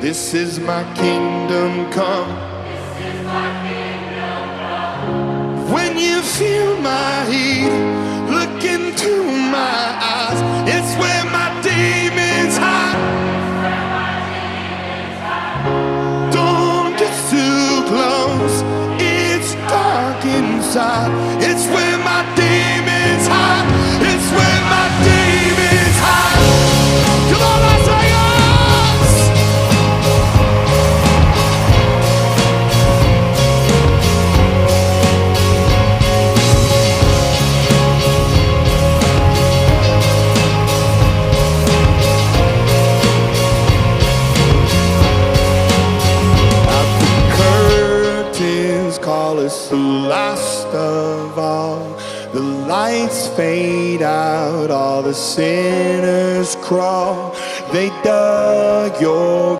This is my kingdom come. When you feel my heat, look into my eyes. It's where my demons hide. Don't get too close, it's dark inside. It's where my demons hide. It's where my demons hide. Come on, Las Vegas! Call us the last of all. The lights fade out, all the sinners crawl. They dug your